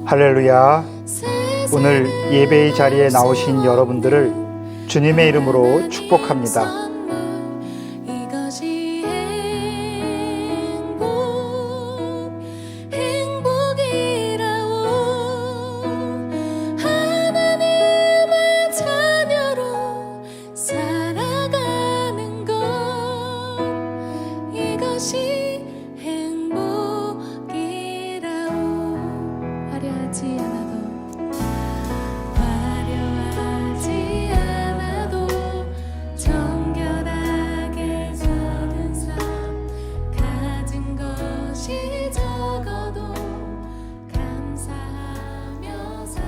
할렐루야. 오늘 예배의 자리에 나오신 여러분들을 주님의 이름으로 축복합니다.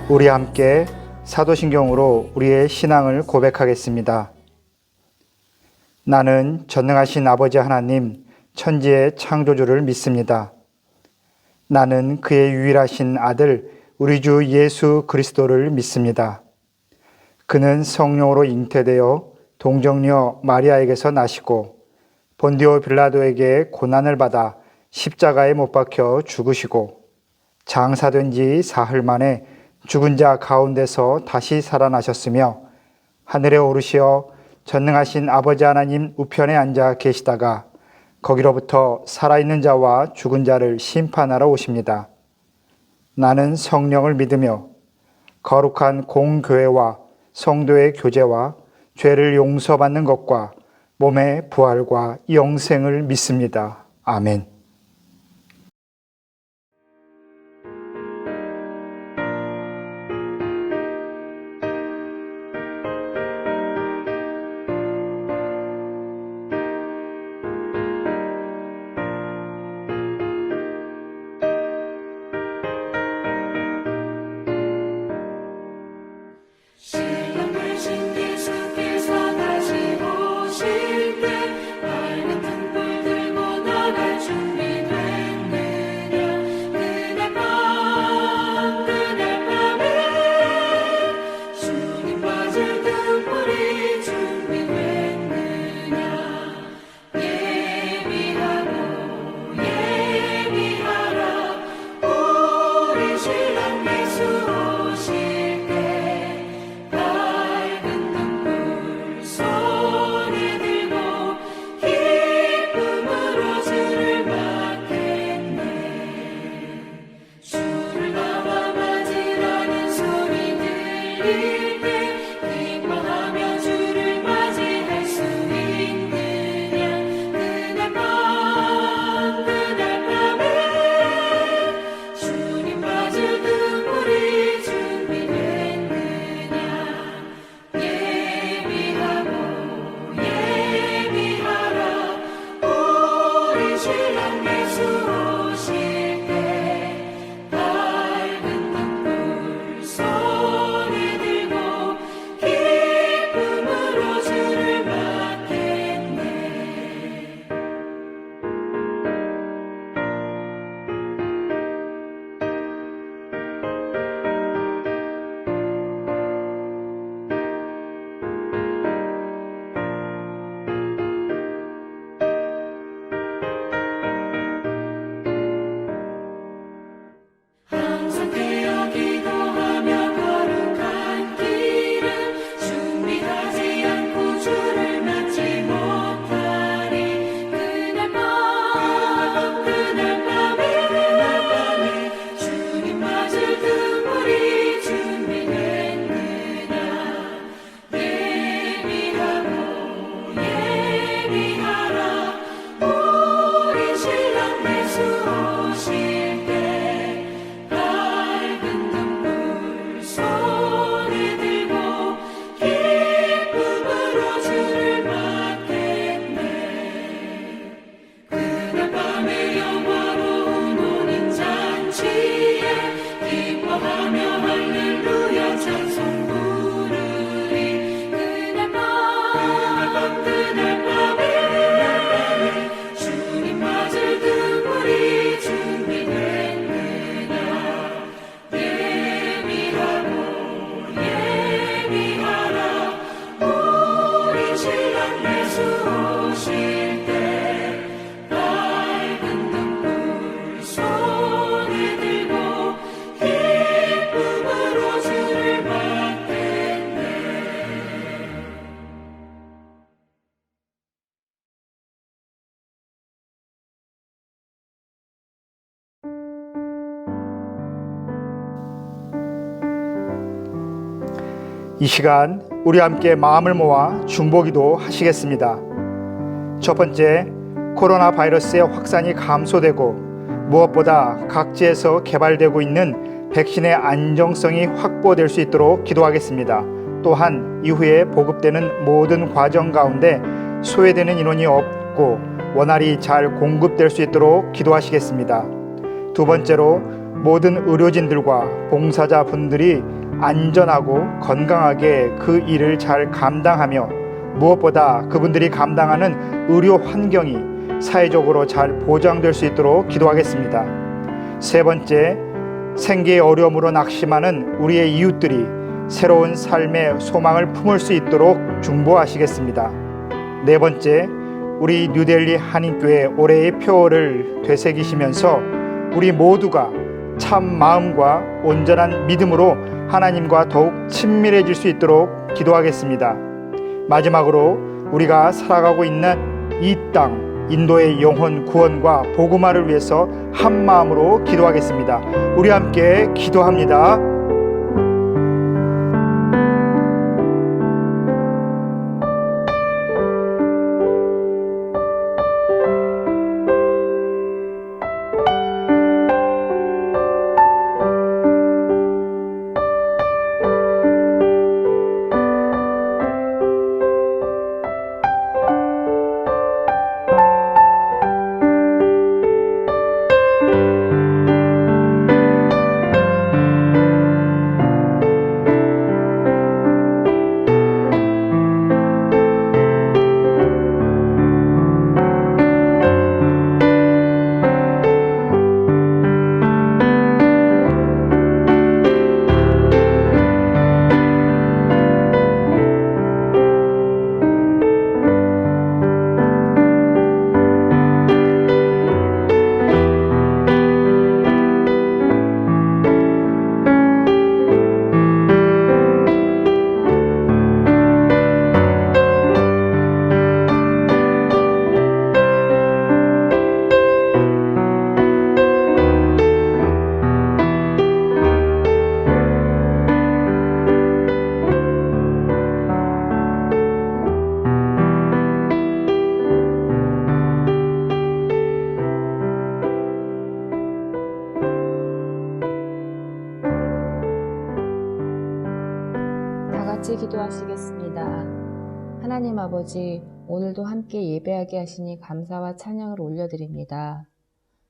우리 함께 사도신경으로 우리의 신앙을 고백하겠습니다. 나는 전능하신 아버지 하나님, 천지의 창조주를 믿습니다. 나는 그의 유일하신 아들, 우리 주 예수 그리스도를 믿습니다. 그는 성령으로 잉태되어 동정녀 마리아에게서 나시고 본디오 빌라도에게 고난을 받아 십자가에 못 박혀 죽으시고 장사된 지 사흘 만에 죽은 자 가운데서 다시 살아나셨으며 하늘에 오르시어 전능하신 아버지 하나님 우편에 앉아 계시다가 거기로부터 살아있는 자와 죽은 자를 심판하러 오십니다. 나는 성령을 믿으며 거룩한 공교회와 성도의 교제와 죄를 용서받는 것과 몸의 부활과 영생을 믿습니다. 아멘. 신랑 되신 예수께서 다시 오실 때 밝은 등불 들고 나갈 준비 이 시간 우리 함께 마음을 모아 중보기도 하시겠습니다. 첫 번째, 코로나 바이러스의 확산이 감소되고 무엇보다 각지에서 개발되고 있는 백신의 안정성이 확보될 수 있도록 기도하겠습니다. 또한 이후에 보급되는 모든 과정 가운데 소외되는 인원이 없고 원활히 잘 공급될 수 있도록 기도하시겠습니다. 두 번째로 모든 의료진들과 봉사자분들이 안전하고 건강하게 그 일을 잘 감당하며 무엇보다 그분들이 감당하는 의료 환경이 사회적으로 잘 보장될 수 있도록 기도하겠습니다. 세 번째, 생계의 어려움으로 낙심하는 우리의 이웃들이 새로운 삶의 소망을 품을 수 있도록 중보하시겠습니다. 네 번째, 우리 뉴델리 한인교회 올해의 표어를 되새기시면서 우리 모두가 참 마음과 온전한 믿음으로 하나님과 더욱 친밀해질 수 있도록 기도하겠습니다. 마지막으로 우리가 살아가고 있는 이 땅 인도의 영혼 구원과 복음화를 위해서 한 마음으로 기도하겠습니다. 우리 함께 기도합니다. 같이 기도하시겠습니다. 하나님 아버지, 오늘도 함께 예배하게 하시니 감사와 찬양을 올려드립니다.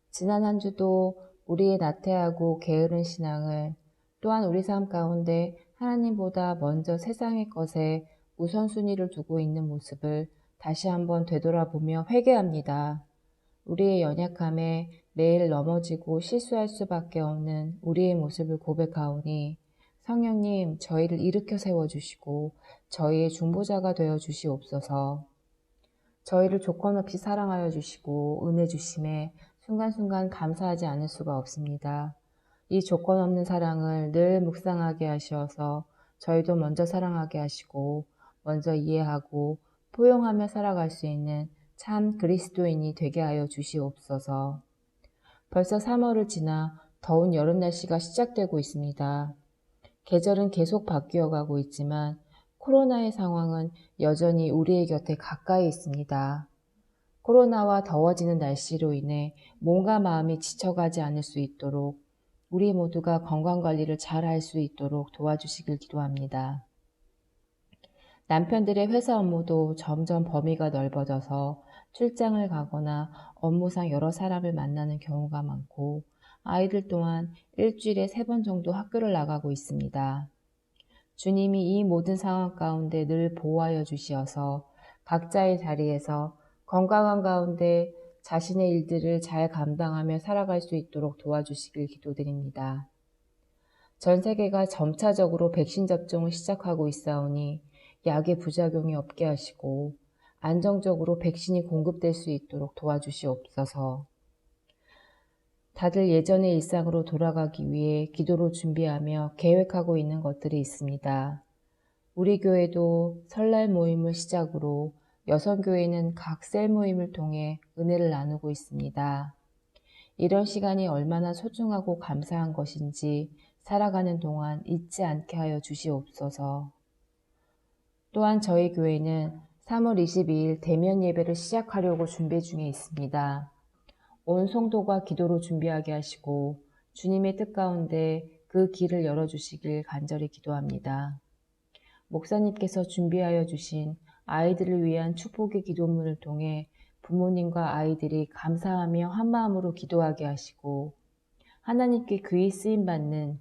지난 한 주도 우리의 나태하고 게으른 신앙을, 또한 우리 삶 가운데 하나님보다 먼저 세상의 것에 우선순위를 두고 있는 모습을 다시 한번 되돌아보며 회개합니다. 우리의 연약함에 매일 넘어지고 실수할 수밖에 없는 우리의 모습을 고백하오니 성령님, 저희를 일으켜 세워주시고 저희의 중보자가 되어 주시옵소서. 저희를 조건 없이 사랑하여 주시고 은혜 주심에 순간순간 감사하지 않을 수가 없습니다. 이 조건 없는 사랑을 늘 묵상하게 하셔서 저희도 먼저 사랑하게 하시고 먼저 이해하고 포용하며 살아갈 수 있는 참 그리스도인이 되게 하여 주시옵소서. 벌써 3월을 지나 더운 여름 날씨가 시작되고 있습니다. 계절은 계속 바뀌어가고 있지만 코로나의 상황은 여전히 우리의 곁에 가까이 있습니다. 코로나와 더워지는 날씨로 인해 몸과 마음이 지쳐가지 않을 수 있도록 우리 모두가 건강관리를 잘 할 수 있도록 도와주시길 기도합니다. 남편들의 회사 업무도 점점 범위가 넓어져서 출장을 가거나 업무상 여러 사람을 만나는 경우가 많고 아이들 또한 일주일에 3번 정도 학교를 나가고 있습니다. 주님이 이 모든 상황 가운데 늘 보호하여 주시어서 각자의 자리에서 건강한 가운데 자신의 일들을 잘 감당하며 살아갈 수 있도록 도와주시길 기도드립니다. 전 세계가 점차적으로 백신 접종을 시작하고 있사오니 약의 부작용이 없게 하시고 안정적으로 백신이 공급될 수 있도록 도와주시옵소서. 다들 예전의 일상으로 돌아가기 위해 기도로 준비하며 계획하고 있는 것들이 있습니다. 우리 교회도 설날 모임을 시작으로 여성교회는 각 셀 모임을 통해 은혜를 나누고 있습니다. 이런 시간이 얼마나 소중하고 감사한 것인지 살아가는 동안 잊지 않게 하여 주시옵소서. 또한 저희 교회는 3월 22일 대면 예배를 시작하려고 준비 중에 있습니다. 온 성도가 기도로 준비하게 하시고 주님의 뜻 가운데 그 길을 열어주시길 간절히 기도합니다. 목사님께서 준비하여 주신 아이들을 위한 축복의 기도문을 통해 부모님과 아이들이 감사하며 한마음으로 기도하게 하시고 하나님께 귀히 쓰임받는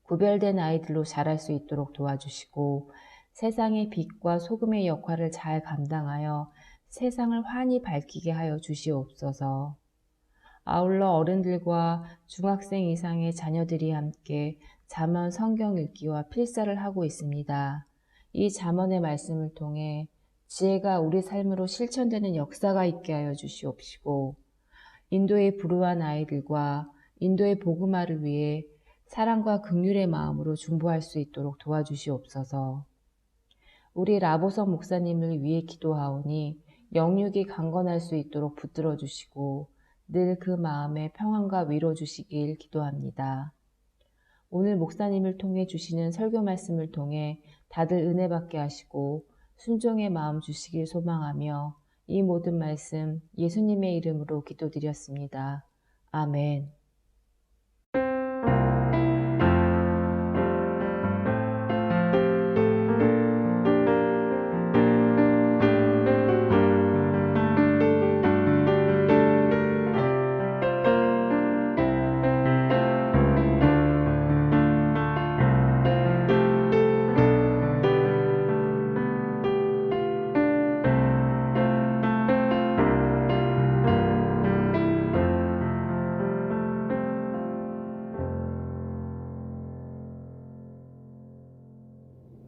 구별된 아이들로 자랄 수 있도록 도와주시고 세상의 빛과 소금의 역할을 잘 감당하여 세상을 환히 밝히게 하여 주시옵소서. 아울러 어른들과 중학생 이상의 자녀들이 함께 잠언 성경 읽기와 필사를 하고 있습니다. 이 잠언의 말씀을 통해 지혜가 우리 삶으로 실천되는 역사가 있게 하여 주시옵시고 인도의 불우한 아이들과 인도의 복음화를 위해 사랑과 긍휼의 마음으로 중보할 수 있도록 도와주시옵소서. 우리 라보석 목사님을 위해 기도하오니 영육이 강건할 수 있도록 붙들어 주시고 늘 그 마음에 평안과 위로 주시길 기도합니다. 오늘 목사님을 통해 주시는 설교 말씀을 통해 다들 은혜 받게 하시고 순종의 마음 주시길 소망하며 이 모든 말씀 예수님의 이름으로 기도드렸습니다. 아멘.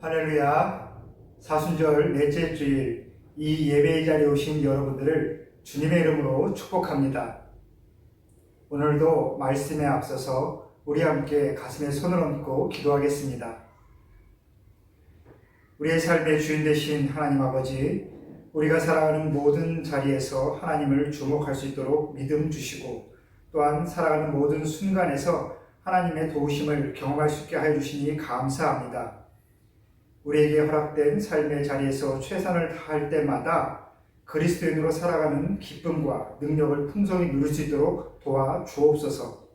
할렐루야. 사순절 넷째 주일 이 예배의 자리에 오신 여러분들을 주님의 이름으로 축복합니다. 오늘도 말씀에 앞서서 우리 함께 가슴에 손을 얹고 기도하겠습니다. 우리의 삶의 주인 되신 하나님 아버지, 우리가 살아가는 모든 자리에서 하나님을 주목할 수 있도록 믿음 주시고 또한 살아가는 모든 순간에서 하나님의 도우심을 경험할 수 있게 하여 주시니 감사합니다. 우리에게 허락된 삶의 자리에서 최선을 다할 때마다 그리스도인으로 살아가는 기쁨과 능력을 풍성히 누릴 수 있도록 도와주옵소서.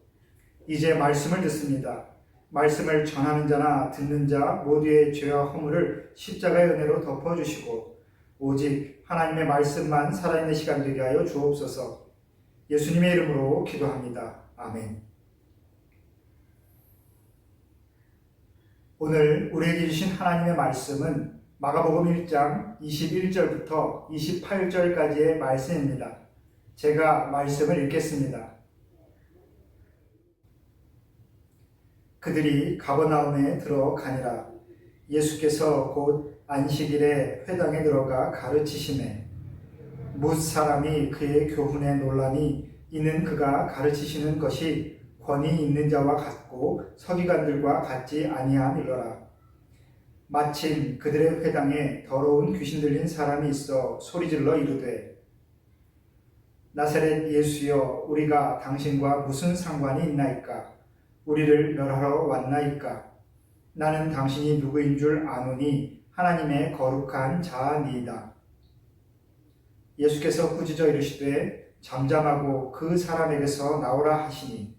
이제 말씀을 듣습니다. 말씀을 전하는 자나 듣는 자 모두의 죄와 허물을 십자가의 은혜로 덮어주시고 오직 하나님의 말씀만 살아있는 시간 되게 하여 주옵소서. 예수님의 이름으로 기도합니다. 아멘. 오늘 우리에게 주신 하나님의 말씀은 마가복음 1장 21절부터 28절까지의 말씀입니다. 제가 말씀을 읽겠습니다. 그들이 가버나움에 들어가니라. 예수께서 곧 안식일에 회당에 들어가 가르치시매 뭇 사람이 그의 교훈에 놀라니 이는 그가 가르치시는 것이 권위 있는 자와 같고 서기관들과 같지 아니함이로라. 마침 그들의 회당에 더러운 귀신 들린 사람이 있어 소리질러 이르되 나사렛 예수여 우리가 당신과 무슨 상관이 있나이까? 우리를 멸하러 왔나이까? 나는 당신이 누구인 줄 아노니 하나님의 거룩한 자니이다. 예수께서 꾸짖어 이르시되 잠잠하고 그 사람에게서 나오라 하시니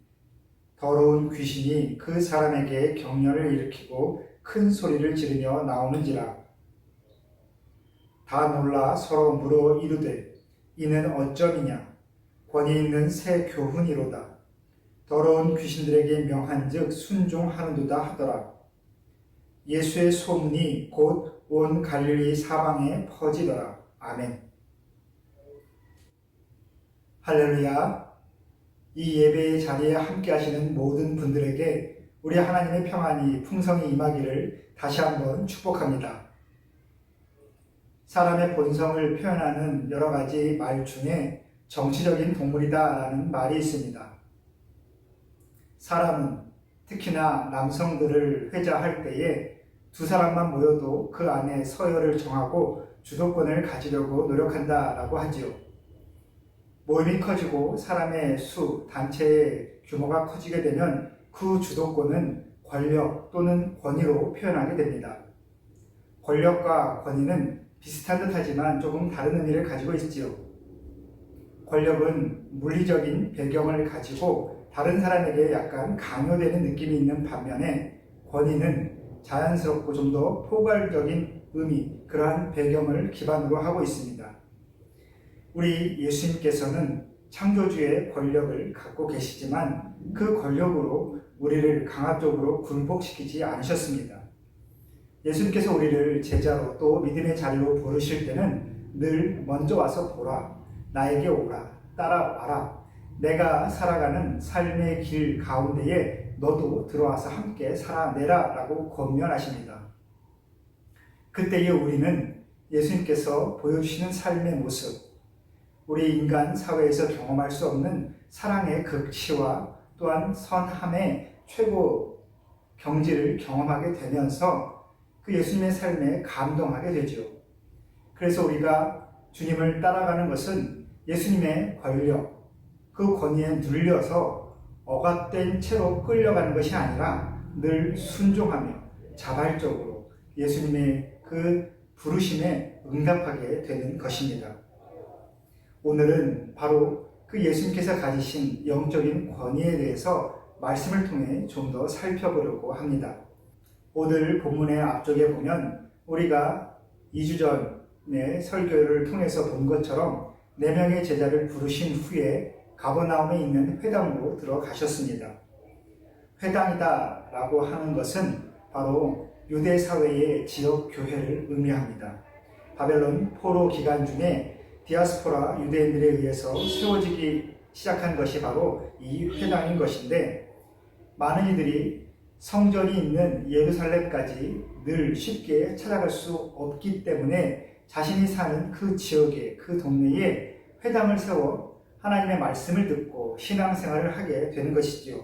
더러운 귀신이 그 사람에게 경련을 일으키고 큰 소리를 지르며 나오는지라. 다 놀라 서로 물어 이르되 이는 어쩌니냐? 권위 있는 새 교훈이로다. 더러운 귀신들에게 명한즉 순종하는도다 하더라. 예수의 소문이 곧 온 갈릴리 사방에 퍼지더라. 아멘. 할렐루야. 이 예배의 자리에 함께 하시는 모든 분들에게 우리 하나님의 평안이 풍성히 임하기를 다시 한번 축복합니다. 사람의 본성을 표현하는 여러 가지 말 중에 정치적인 동물이다라는 말이 있습니다. 사람은 특히나 남성들을 회자할 때에 두 사람만 모여도 그 안에 서열을 정하고 주도권을 가지려고 노력한다라고 하지요. 모임이 커지고 사람의 수, 단체의 규모가 커지게 되면 그 주도권은 권력 또는 권위로 표현하게 됩니다. 권력과 권위는 비슷한 듯하지만 조금 다른 의미를 가지고 있지요. 권력은 물리적인 배경을 가지고 다른 사람에게 약간 강요되는 느낌이 있는 반면에 권위는 자연스럽고 좀 더 포괄적인 의미, 그러한 배경을 기반으로 하고 있습니다. 우리 예수님께서는 창조주의 권력을 갖고 계시지만 그 권력으로 우리를 강압적으로 굴복시키지 않으셨습니다. 예수님께서 우리를 제자로 또 믿음의 자리로 부르실 때는 늘 먼저 와서 보라, 나에게 오라, 따라와라, 내가 살아가는 삶의 길 가운데에 너도 들어와서 함께 살아내라 라고 권면하십니다. 그때에 우리는 예수님께서 보여주시는 삶의 모습, 우리 인간 사회에서 경험할 수 없는 사랑의 극치와 또한 선함의 최고 경지를 경험하게 되면서 그 예수님의 삶에 감동하게 되죠. 그래서 우리가 주님을 따라가는 것은 예수님의 권력, 그 권위에 눌려서 억압된 채로 끌려가는 것이 아니라 늘 순종하며 자발적으로 예수님의 그 부르심에 응답하게 되는 것입니다. 오늘은 바로 그 예수님께서 가지신 영적인 권위에 대해서 말씀을 통해 좀 더 살펴보려고 합니다. 오늘 본문의 앞쪽에 보면 우리가 2주 전에 설교를 통해서 본 것처럼 4명의 제자를 부르신 후에 가버나움에 있는 회당으로 들어가셨습니다. 회당이다 라고 하는 것은 바로 유대 사회의 지역 교회를 의미합니다. 바벨론 포로 기간 중에 디아스포라 유대인들에 의해서 세워지기 시작한 것이 바로 이 회당인 것인데, 많은 이들이 성전이 있는 예루살렘까지 늘 쉽게 찾아갈 수 없기 때문에 자신이 사는 그 지역에, 그 동네에 회당을 세워 하나님의 말씀을 듣고 신앙생활을 하게 되는 것이지요.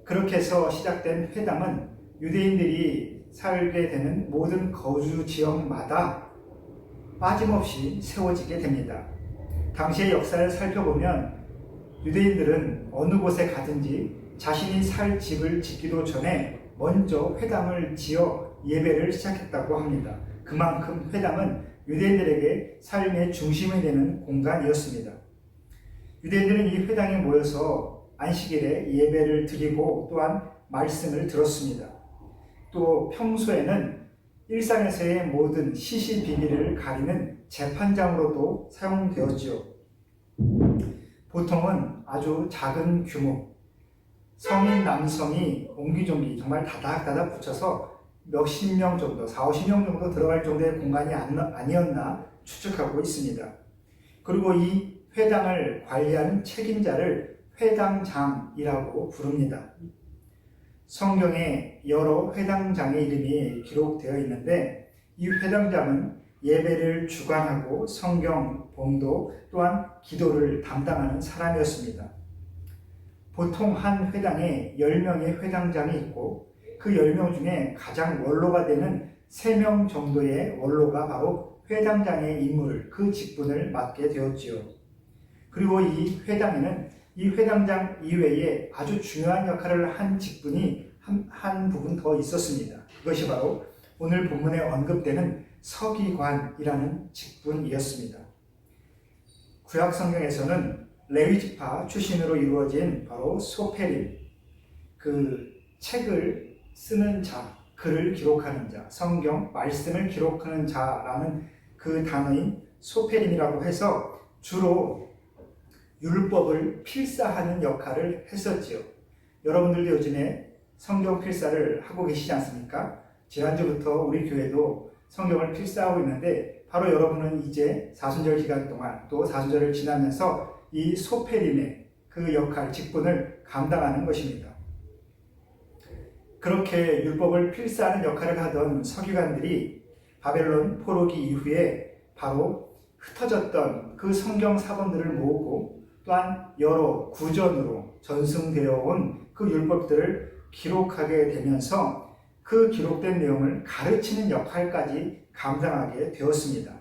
그렇게 해서 시작된 회당은 유대인들이 살게 되는 모든 거주 지역마다 빠짐없이 세워지게 됩니다. 당시의 역사를 살펴보면 유대인들은 어느 곳에 가든지 자신이 살 집을 짓기도 전에 먼저 회당을 지어 예배를 시작했다고 합니다. 그만큼 회당은 유대인들에게 삶의 중심이 되는 공간이었습니다. 유대인들은 이 회당에 모여서 안식일에 예배를 드리고 또한 말씀을 들었습니다. 또 평소에는 일상에서의 모든 시시비비를 가리는 재판장으로도 사용되었지요. 보통은 아주 작은 규모, 성인 남성이 옹기종기 정말 다닥다닥 붙여서 몇십 명 정도, 40~50명 정도 들어갈 정도의 공간이 아니었나 추측하고 있습니다. 그리고 이 회당을 관리하는 책임자를 회당장이라고 부릅니다. 성경에 여러 회당장의 이름이 기록되어 있는데, 이 회당장은 예배를 주관하고 성경 봉도 또한 기도를 담당하는 사람이었습니다. 보통 한 회당에 10명의 회당장이 있고 그 10명 중에 가장 원로가 되는 3명 정도의 원로가 바로 회당장의 임무를, 그 직분을 맡게 되었지요. 그리고 이 회당에는 이 회당장 이외에 아주 중요한 역할을 한 직분이 한 부분 더 있었습니다. 그것이 바로 오늘 본문에 언급되는 서기관이라는 직분이었습니다. 구약 성경에서는 레위지파 출신으로 이루어진 바로 소페림, 그 책을 쓰는 자, 글을 기록하는 자, 성경 말씀을 기록하는 자라는 그 단어인 소페림이라고 해서 주로 율법을 필사하는 역할을 했었지요. 여러분들도 요즘에 성경 필사를 하고 계시지 않습니까? 지난주부터 우리 교회도 성경을 필사하고 있는데, 바로 여러분은 이제 사순절 기간 동안 또 사순절을 지나면서 이 소페림의 그 역할, 직분을 감당하는 것입니다. 그렇게 율법을 필사하는 역할을 하던 서기관들이 바벨론 포로기 이후에 바로 흩어졌던 그 성경 사본들을 모으고 또한 여러 구전으로 전승되어 온 그 율법들을 기록하게 되면서 그 기록된 내용을 가르치는 역할까지 감당하게 되었습니다.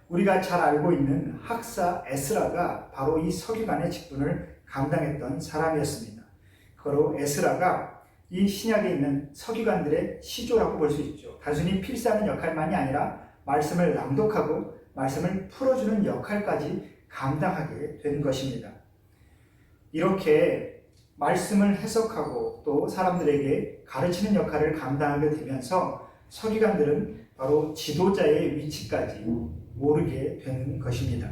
우리가 잘 알고 있는 학사 에스라가 바로 이 서기관의 직분을 감당했던 사람이었습니다. 바로 에스라가 이 신약에 있는 서기관들의 시조라고 볼 수 있죠. 단순히 필사하는 역할만이 아니라 말씀을 낭독하고 말씀을 풀어주는 역할까지 감당하게 된 것입니다. 이렇게 말씀을 해석하고 또 사람들에게 가르치는 역할을 감당하게 되면서 서기관들은 바로 지도자의 위치까지 모르게 되는 것입니다.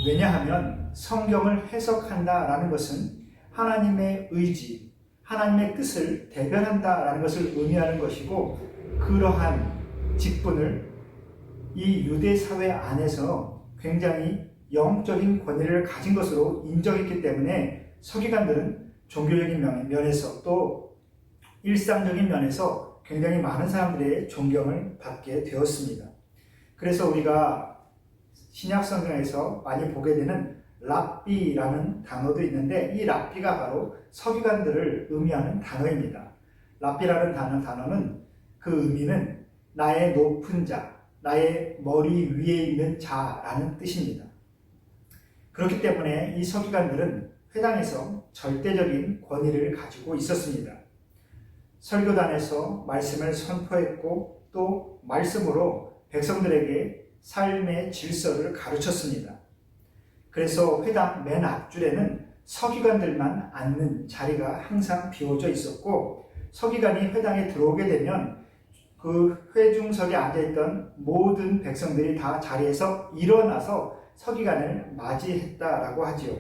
왜냐하면 성경을 해석한다라는 것은 하나님의 의지, 하나님의 뜻을 대변한다라는 것을 의미하는 것이고, 그러한 직분을 이 유대 사회 안에서 굉장히 영적인 권위를 가진 것으로 인정했기 때문에 서기관들은 종교적인 면에서 또 일상적인 면에서 굉장히 많은 사람들의 존경을 받게 되었습니다. 그래서 우리가 신약 성경에서 많이 보게 되는 랍비라는 단어도 있는데, 이 랍비가 바로 서기관들을 의미하는 단어입니다. 랍비라는 단어는 그 의미는 나의 높은 자, 나의 머리 위에 있는 자라는 뜻입니다. 그렇기 때문에 이 서기관들은 회당에서 절대적인 권위를 가지고 있었습니다. 설교단에서 말씀을 선포했고 또 말씀으로 백성들에게 삶의 질서를 가르쳤습니다. 그래서 회당 맨 앞줄에는 서기관들만 앉는 자리가 항상 비워져 있었고, 서기관이 회당에 들어오게 되면 그 회중석에 앉아있던 모든 백성들이 다 자리에서 일어나서 서기관을 맞이했다라고 하지요.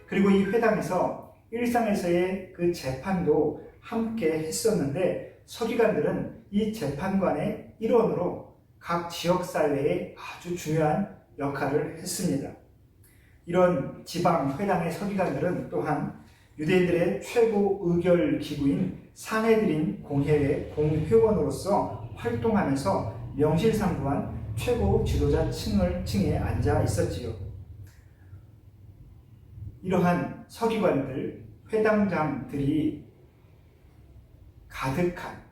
그리고 이 회당에서 일상에서의 그 재판도 함께 했었는데, 서기관들은 이 재판관의 일원으로 각 지역사회에 아주 중요한 역할을 했습니다. 이런 지방 회당의 서기관들은 또한 유대인들의 최고 의결 기구인 산헤드린 공회의 공회원으로서 활동하면서 명실상부한 최고 지도자 층에 앉아 있었지요. 이러한 서기관들, 회당장들이 가득한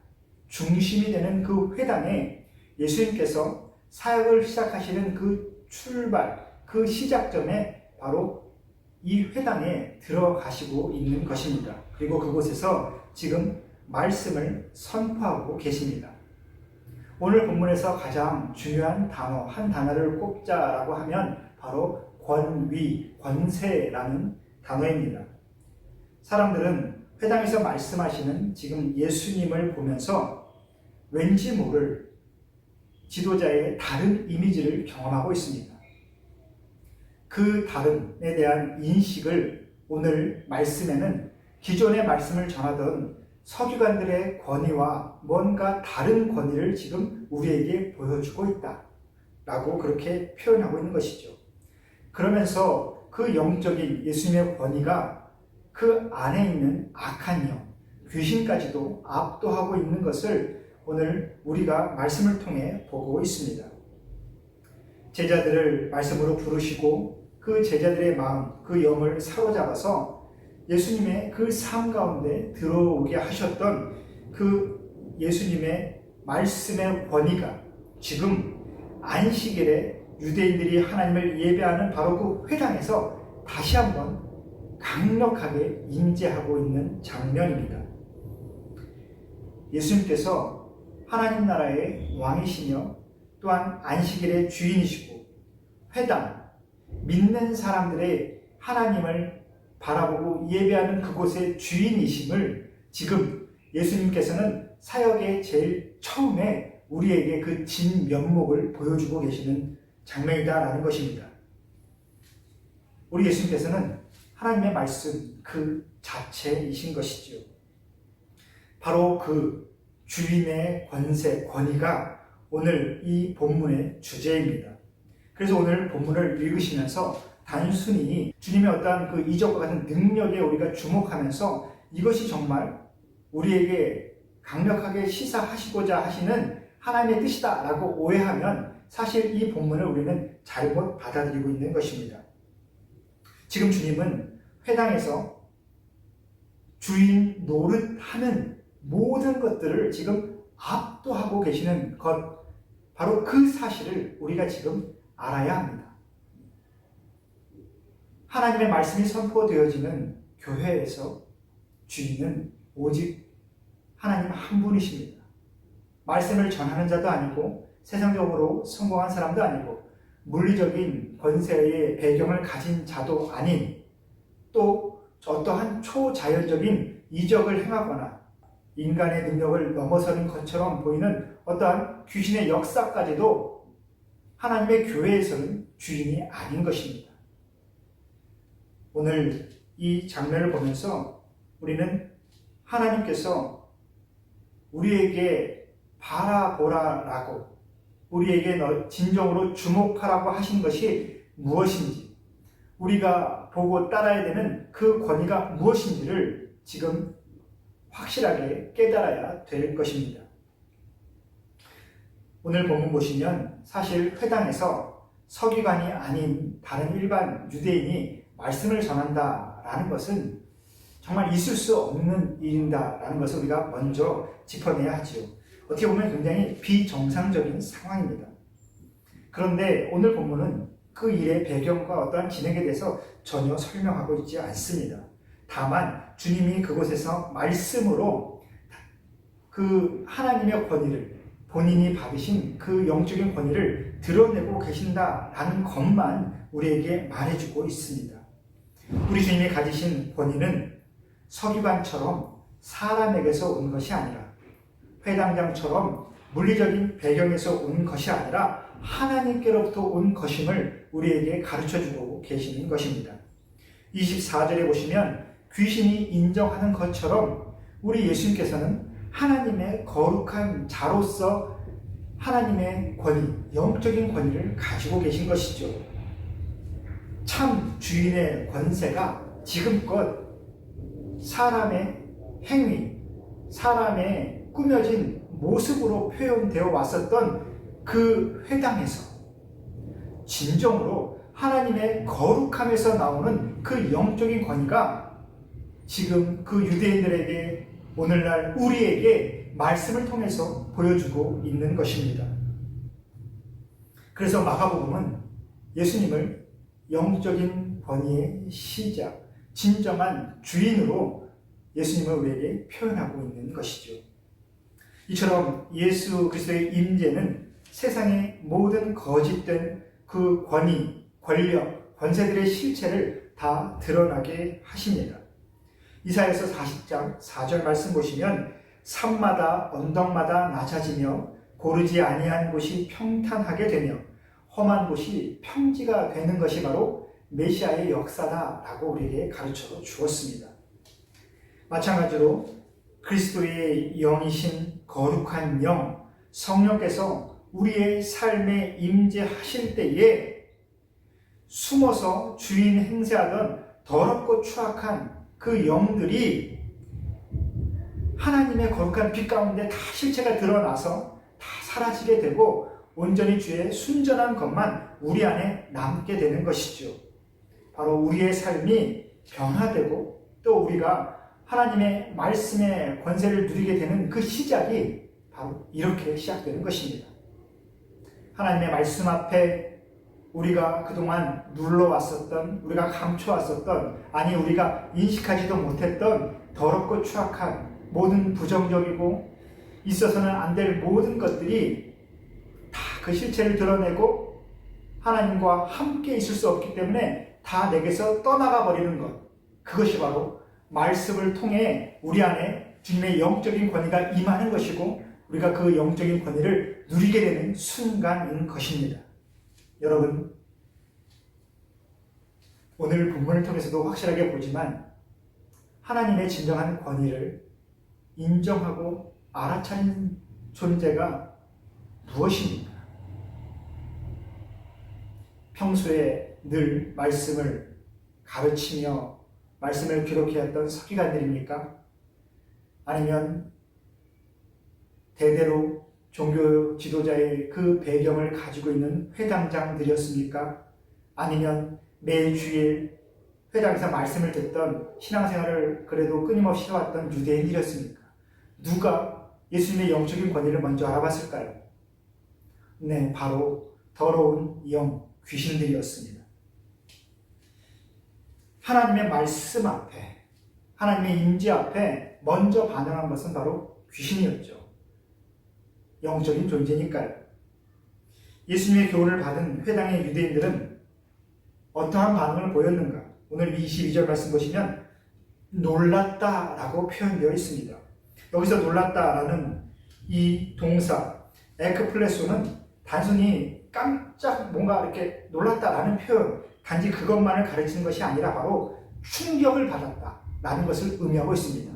중심이 되는 그 회당에 예수님께서 사역을 시작하시는 그 출발, 그 시작점에 바로 이 회당에 들어가시고 있는 것입니다. 그리고 그곳에서 지금 말씀을 선포하고 계십니다. 오늘 본문에서 가장 중요한 단어, 한 단어를 꼽자라고 하면 바로 권위, 권세라는 단어입니다. 사람들은 회당에서 말씀하시는 지금 예수님을 보면서 왠지 모를 지도자의 다른 이미지를 경험하고 있습니다. 그 다름에 대한 인식을 오늘 말씀에는 기존의 말씀을 전하던 서기관들의 권위와 뭔가 다른 권위를 지금 우리에게 보여주고 있다 라고 그렇게 표현하고 있는 것이죠. 그러면서 그 영적인 예수님의 권위가 그 안에 있는 악한 영, 귀신까지도 압도하고 있는 것을 오늘 우리가 말씀을 통해 보고 있습니다. 제자들을 말씀으로 부르시고 그 제자들의 마음, 그 영을 사로잡아서 예수님의 그 삶 가운데 들어오게 하셨던 그 예수님의 말씀의 권위가 지금 안식일에 유대인들이 하나님을 예배하는 바로 그 회당에서 다시 한번 강력하게 임재하고 있는 장면입니다. 예수님께서 하나님 나라의 왕이시며 또한 안식일의 주인이시고 회당, 믿는 사람들의 하나님을 바라보고 예배하는 그곳의 주인이심을 지금 예수님께서는 사역의 제일 처음에 우리에게 그 진면목을 보여주고 계시는 장면이다라는 것입니다. 우리 예수님께서는 하나님의 말씀 그 자체이신 것이지요. 바로 그 주인의 권세, 권위가 오늘 이 본문의 주제입니다. 그래서 오늘 본문을 읽으시면서 단순히 주님의 어떠한 그 이적과 같은 능력에 우리가 주목하면서 이것이 정말 우리에게 강력하게 시사하시고자 하시는 하나님의 뜻이다라고 오해하면 사실 이 본문을 우리는 잘못 받아들이고 있는 것입니다. 지금 주님은 회당에서 주인 노릇하는 모든 것들을 지금 압도하고 계시는 것, 바로 그 사실을 우리가 지금 알아야 합니다. 하나님의 말씀이 선포되어지는 교회에서 주인은 오직 하나님 한 분이십니다. 말씀을 전하는 자도 아니고 세상적으로 성공한 사람도 아니고 물리적인 권세의 배경을 가진 자도 아닌 또 어떠한 초자연적인 이적을 행하거나 인간의 능력을 넘어서는 것처럼 보이는 어떠한 귀신의 역사까지도 하나님의 교회에서는 주인이 아닌 것입니다. 오늘 이 장면을 보면서 우리는 하나님께서 우리에게 바라보라라고 우리에게 진정으로 주목하라고 하신 것이 무엇인지 우리가 보고 따라야 되는 그 권위가 무엇인지를 지금 확실하게 깨달아야 될 것입니다. 오늘 본문 보시면 사실 회당에서 서기관이 아닌 다른 일반 유대인이 말씀을 전한다라는 것은 정말 있을 수 없는 일인다라는 것을 우리가 먼저 짚어내야 하지요. 어떻게 보면 굉장히 비정상적인 상황입니다. 그런데 오늘 본문은 그 일의 배경과 어떠한 진행에 대해서 전혀 설명하고 있지 않습니다. 다만 주님이 그곳에서 말씀으로 그 하나님의 권위를 본인이 받으신 그 영적인 권위를 드러내고 계신다라는 것만 우리에게 말해주고 있습니다. 우리 주님이 가지신 권위는 서기관처럼 사람에게서 온 것이 아니라 회당장처럼 물리적인 배경에서 온 것이 아니라 하나님께로부터 온 것임을 우리에게 가르쳐주고 계시는 것입니다. 24절에 보시면 귀신이 인정하는 것처럼 우리 예수님께서는 하나님의 거룩한 자로서 하나님의 권위, 영적인 권위를 가지고 계신 것이죠. 참 주인의 권세가 지금껏 사람의 행위, 사람의 꾸며진 모습으로 표현되어 왔었던 그 회당에서 진정으로 하나님의 거룩함에서 나오는 그 영적인 권위가 지금 그 유대인들에게 오늘날 우리에게 말씀을 통해서 보여주고 있는 것입니다. 그래서 마가복음은 예수님을 영적인 권위의 시작, 진정한 주인으로 예수님을 우리에게 표현하고 있는 것이죠. 이처럼 예수 그리스도의 임재는 세상의 모든 거짓된 그 권위, 권력, 권세들의 실체를 다 드러나게 하십니다. 이사야서 40장 4절 말씀 보시면 산마다 언덕마다 낮아지며 고르지 아니한 곳이 평탄하게 되며 험한 곳이 평지가 되는 것이 바로 메시아의 역사다라고 우리에게 가르쳐 주었습니다. 마찬가지로 그리스도의 영이신 거룩한 영, 성령께서 우리의 삶에 임재하실 때에 숨어서 주인 행세하던 더럽고 추악한 그 영들이 하나님의 거룩한 빛 가운데 다 실체가 드러나서 다 사라지게 되고 온전히 주의 순전한 것만 우리 안에 남게 되는 것이죠. 바로 우리의 삶이 변화되고 또 우리가 하나님의 말씀의 권세를 누리게 되는 그 시작이 바로 이렇게 시작되는 것입니다. 하나님의 말씀 앞에 우리가 그동안 눌러왔었던, 우리가 감춰왔었던, 아니 우리가 인식하지도 못했던 더럽고 추악한 모든 부정적이고 있어서는 안 될 모든 것들이 다 그 실체를 드러내고 하나님과 함께 있을 수 없기 때문에 다 내게서 떠나가 버리는 것, 그것이 바로 말씀을 통해 우리 안에 주님의 영적인 권위가 임하는 것이고 우리가 그 영적인 권위를 누리게 되는 순간인 것입니다. 여러분, 오늘 본문을 통해서도 확실하게 보지만 하나님의 진정한 권위를 인정하고 알아차린 존재가 무엇입니까? 평소에 늘 말씀을 가르치며 말씀을 기록해왔던 서기관들입니까? 아니면 대대로 종교 지도자의 그 배경을 가지고 있는 회당장들이었습니까? 아니면 매주일 회당에서 말씀을 듣던 신앙생활을 그래도 끊임없이 해왔던 유대인들이었습니까? 누가 예수님의 영적인 권위를 먼저 알아봤을까요? 네, 바로 더러운 영, 귀신들이었습니다. 하나님의 말씀 앞에, 하나님의 임재 앞에 먼저 반응한 것은 바로 귀신이었죠. 영적인 존재니까요. 예수님의 교훈을 받은 회당의 유대인들은 어떠한 반응을 보였는가? 오늘 22절 말씀 보시면 놀랐다라고 표현되어 있습니다. 여기서 놀랐다라는 이 동사 에크플레소는 단순히 깜짝 뭔가 이렇게 놀랐다라는 표현, 단지 그것만을 가르치는 것이 아니라 바로 충격을 받았다라는 것을 의미하고 있습니다.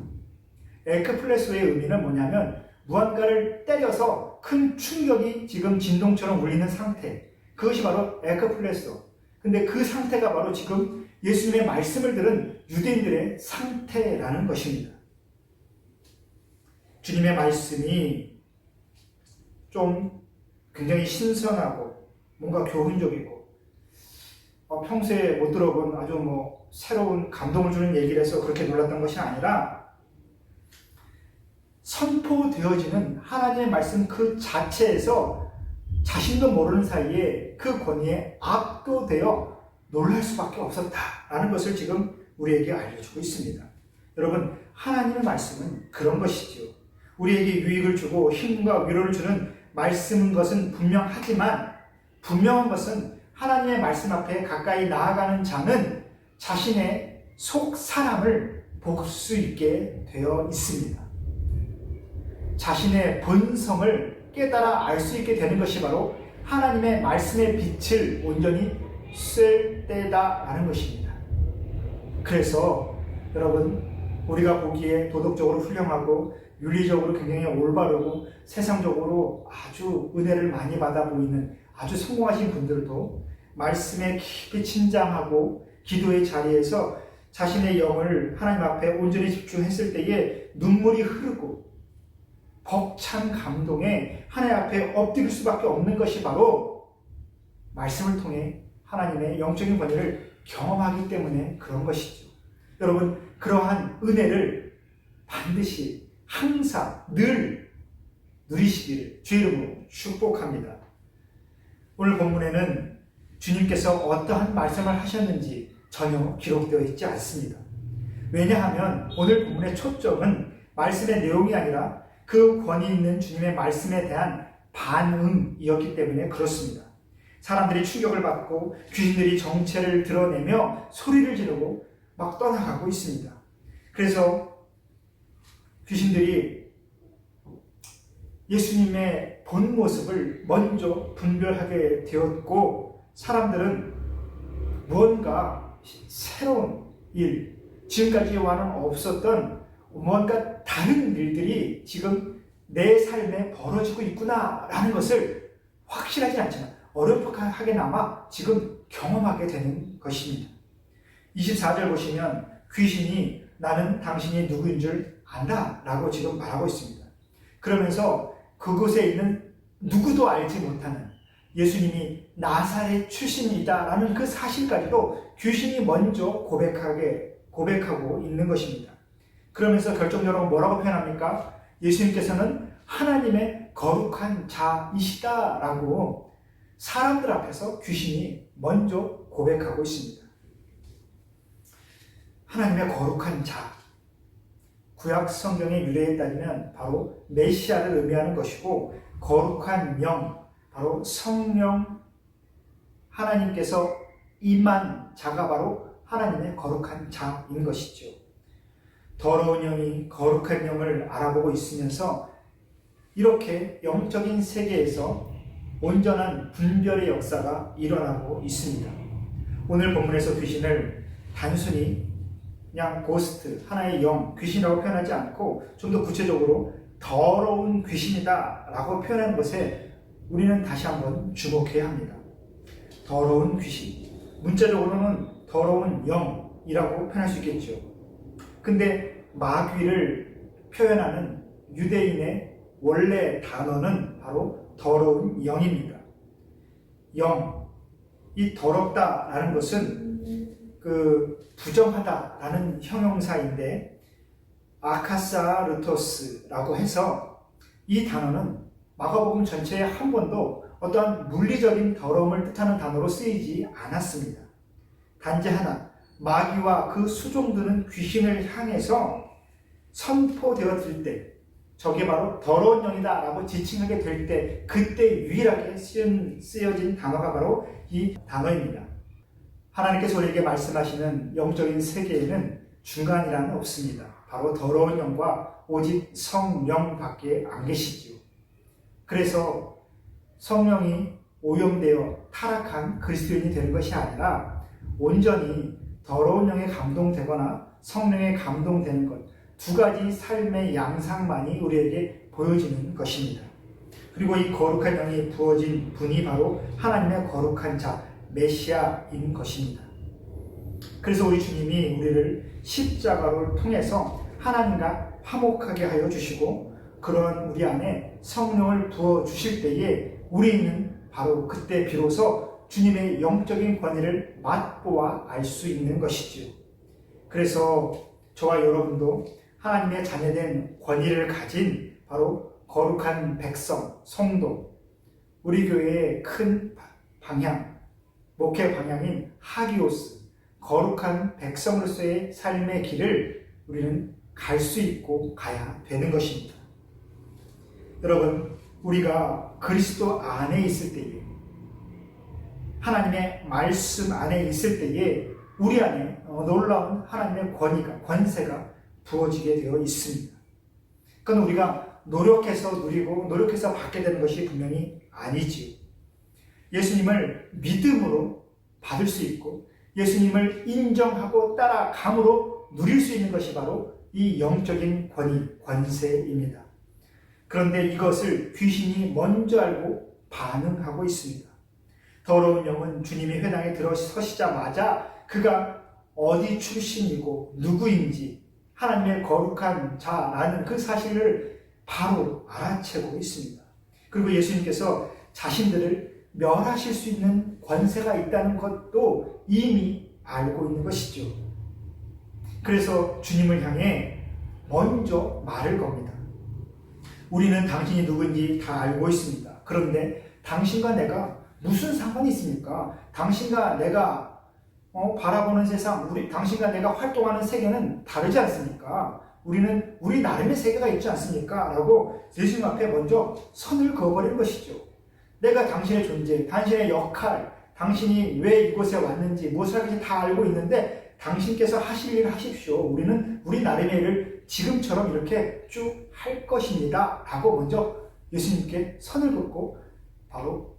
에크플레소의 의미는 뭐냐면 무언가를 때려서 큰 충격이 지금 진동처럼 울리는 상태, 그것이 바로 에크플레소. 근데 그 상태가 바로 지금 예수님의 말씀을 들은 유대인들의 상태라는 것입니다. 주님의 말씀이 좀 굉장히 신선하고 뭔가 교훈적이고 평소에 못 들어본 아주 새로운 감동을 주는 얘기를 해서 그렇게 놀랐던 것이 아니라 선포되어지는 하나님의 말씀 그 자체에서 자신도 모르는 사이에 그 권위에 압도되어 놀랄 수밖에 없었다라는 것을 지금 우리에게 알려주고 있습니다. 여러분, 하나님의 말씀은 그런 것이지요. 우리에게 유익을 주고 힘과 위로를 주는 말씀인 것은 분명하지만 분명한 것은 하나님의 말씀 앞에 가까이 나아가는 자는 자신의 속 사람을 볼 수 있게 되어 있습니다. 자신의 본성을 깨달아 알 수 있게 되는 것이 바로 하나님의 말씀의 빛을 온전히 쐴 때다라는 것입니다. 그래서 여러분, 우리가 보기에 도덕적으로 훌륭하고 윤리적으로 굉장히 올바르고 세상적으로 아주 은혜를 많이 받아 보이는 아주 성공하신 분들도 말씀에 깊이 침잠하고 기도의 자리에서 자신의 영을 하나님 앞에 온전히 집중했을 때에 눈물이 흐르고 벅찬 감동에 하나님 앞에 엎드릴 수밖에 없는 것이 바로 말씀을 통해 하나님의 영적인 권위를 경험하기 때문에 그런 것이죠. 여러분, 그러한 은혜를 반드시 항상 늘 누리시기를 주의 이름으로 축복합니다. 오늘 본문에는 주님께서 어떠한 말씀을 하셨는지 전혀 기록되어 있지 않습니다. 왜냐하면 오늘 본문의 초점은 말씀의 내용이 아니라 그 권위 있는 주님의 말씀에 대한 반응이었기 때문에 그렇습니다. 사람들이 충격을 받고 귀신들이 정체를 드러내며 소리를 지르고 막 떠나가고 있습니다. 그래서 귀신들이 예수님의 본 모습을 먼저 분별하게 되었고 사람들은 무언가 새로운 일, 지금까지와는 없었던 무언가 다른 일들이 지금 내 삶에 벌어지고 있구나라는 것을 확실하지 않지만 어렴풋하게나마 지금 경험하게 되는 것입니다. 24절 보시면 귀신이 나는 당신이 누구인 줄 안다 라고 지금 말하고 있습니다. 그러면서 그곳에 있는 누구도 알지 못하는 예수님이 나사렛 출신이다 라는 그 사실까지도 귀신이 먼저 고백하고 있는 것입니다. 그러면서 결정적으로 뭐라고 표현합니까? 예수님께서는 하나님의 거룩한 자이시다라고 사람들 앞에서 귀신이 먼저 고백하고 있습니다. 하나님의 거룩한 자, 구약 성경의 유래에 따르면 바로 메시아를 의미하는 것이고 거룩한 영, 바로 성령, 하나님께서 임한 자가 바로 하나님의 거룩한 자인 것이죠. 더러운 영이 거룩한 영을 알아보고 있으면서 이렇게 영적인 세계에서 온전한 분별의 역사가 일어나고 있습니다. 오늘 본문에서 귀신을 단순히 그냥 고스트, 하나의 영, 귀신이라고 표현하지 않고 좀 더 구체적으로 더러운 귀신이다 라고 표현하는 것에 우리는 다시 한번 주목해야 합니다. 더러운 귀신, 문자적으로는 더러운 영이라고 표현할 수 있겠죠. 근데 마귀를 표현하는 유대인의 원래 단어는 바로 더러운 영입니다. 영, 이 더럽다라는 것은 부정하다라는 형용사인데 아카사르토스라고 해서 이 단어는 마가복음 전체에 한 번도 어떠한 물리적인 더러움을 뜻하는 단어로 쓰이지 않았습니다. 단지 하나, 마귀와 그 수종드는 귀신을 향해서 선포되어질 때, 저게 바로 더러운 영이다 라고 지칭하게 될 때, 그때 유일하게 쓰여진 단어가 바로 이 단어입니다. 하나님께서 우리에게 말씀하시는 영적인 세계에는 중간이란 없습니다. 바로 더러운 영과 오직 성령밖에 안 계시지요. 그래서 성령이 오염되어 타락한 그리스도인이 되는 것이 아니라 온전히 더러운 영에 감동되거나 성령에 감동되는 것, 두 가지 삶의 양상만이 우리에게 보여지는 것입니다. 그리고 이 거룩한 영이 부어진 분이 바로 하나님의 거룩한 자, 메시아인 것입니다. 그래서 우리 주님이 우리를 십자가를 통해서 하나님과 화목하게 하여 주시고, 그런 우리 안에 성령을 부어 주실 때에 우리는 바로 그때 비로소 주님의 영적인 권위를 맛보아 알 수 있는 것이지요. 그래서 저와 여러분도 하나님의 자녀된 권위를 가진 바로 거룩한 백성, 성도, 우리 교회의 큰 방향, 목회 방향인 하기오스, 거룩한 백성으로서의 삶의 길을 우리는 갈 수 있고 가야 되는 것입니다. 여러분, 우리가 그리스도 안에 있을 때에, 하나님의 말씀 안에 있을 때에 우리 안에 놀라운 하나님의 권위가, 권세가 부어지게 되어 있습니다. 그건 우리가 노력해서 누리고 노력해서 받게 되는 것이 분명히 아니지요. 예수님을 믿음으로 받을 수 있고 예수님을 인정하고 따라감으로 누릴 수 있는 것이 바로 이 영적인 권위, 권세입니다. 그런데 이것을 귀신이 먼저 알고 반응하고 있습니다. 더러운 영은 주님이 회당에 들어서시자마자 그가 어디 출신이고 누구인지 하나님의 거룩한 자라는 그 사실을 바로 알아채고 있습니다. 그리고 예수님께서 자신들을 멸하실 수 있는 권세가 있다는 것도 이미 알고 있는 것이죠. 그래서 주님을 향해 먼저 말을 겁니다. 우리는 당신이 누구인지 다 알고 있습니다. 그런데 당신과 내가 무슨 상관이 있습니까? 당신과 내가 바라보는 세상, 당신과 내가 활동하는 세계는 다르지 않습니까? 우리는 우리 나름의 세계가 있지 않습니까? 라고 예수님 앞에 먼저 선을 그어버리는 것이죠. 내가 당신의 존재, 당신의 역할, 당신이 왜 이곳에 왔는지, 무엇을 하는지 다 알고 있는데 당신께서 하실 일을 하십시오. 우리는 우리 나름의 일을 지금처럼 이렇게 쭉 할 것입니다. 라고 먼저 예수님께 선을 긋고 바로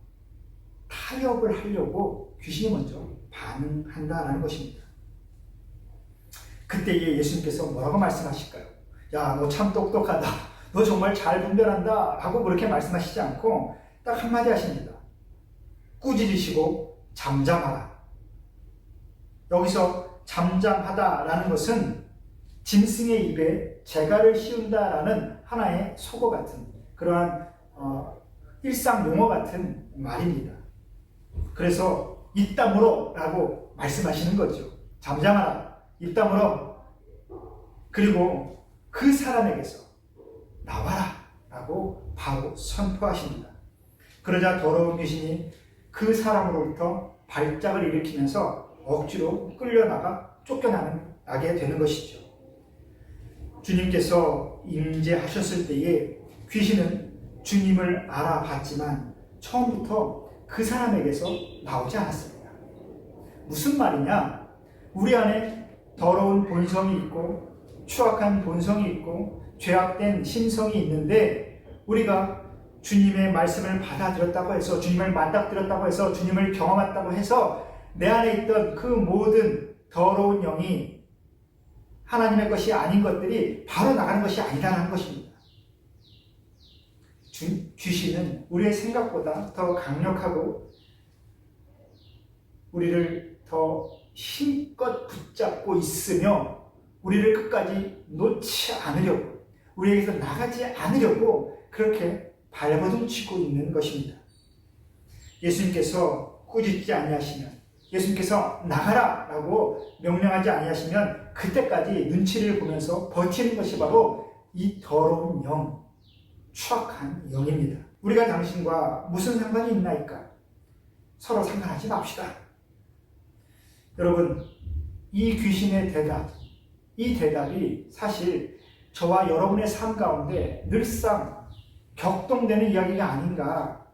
타협을 하려고 귀신이 먼저 반응한다라는 것입니다. 그때에 예수님께서 뭐라고 말씀하실까요? 야, 너 참 똑똑하다. 너 정말 잘 분별한다. 라고 그렇게 말씀하시지 않고 딱 한마디 하십니다. 꾸짖으시고 잠잠하라. 여기서 잠잠하다라는 것은 짐승의 입에 재갈을 씌운다라는 하나의 속어 같은 그러한 일상 용어 같은 말입니다. 그래서 입 다물어 라고 말씀하시는 거죠. 잠잠하라, 입 다물어. 그리고 그 사람에게서 나와라 라고 바로 선포하십니다. 그러자 더러운 귀신이 그 사람으로부터 발작을 일으키면서 억지로 끌려나가 쫓겨나게 되는 것이죠. 주님께서 임재하셨을 때에 귀신은 주님을 알아봤지만 처음부터 그 사람에게서 나오지 않았습니다. 무슨 말이냐? 우리 안에 더러운 본성이 있고 추악한 본성이 있고 죄악된 심성이 있는데 우리가 주님의 말씀을 받아들였다고 해서 주님을 맞닥뜨렸다고 해서 주님을 경험했다고 해서 내 안에 있던 그 모든 더러운 영이 하나님의 것이 아닌 것들이 바로 나가는 것이 아니라는 것입니다. 귀신은 우리의 생각보다 더 강력하고 우리를 더 힘껏 붙잡고 있으며 우리를 끝까지 놓지 않으려고 우리에게서 나가지 않으려고 그렇게 발버둥치고 있는 것입니다. 예수님께서 꾸짖지 아니하시면 예수님께서 나가라 라고 명령하지 아니하시면 그때까지 눈치를 보면서 버티는 것이 바로 이 더러운 영, 추악한 영입니다. 우리가 당신과 무슨 상관이 있나이까? 서로 상관하지 맙시다. 여러분, 이 귀신의 대답, 이 대답이 사실 저와 여러분의 삶 가운데 늘상 격동되는 이야기가 아닌가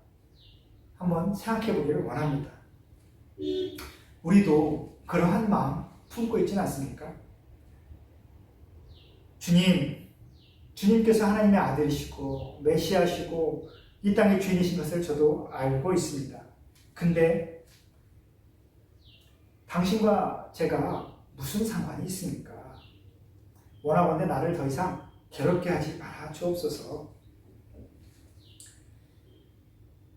한번 생각해 보기를 원합니다. 우리도 그러한 마음 품고 있지는 않습니까? 주님께서 하나님의 아들이시고 메시아시고 이 땅의 주인이신 것을 저도 알고 있습니다. 근데 당신과 제가 무슨 상관이 있습니까? 원하건대 나를 더 이상 괴롭게 하지 말아 주옵소서.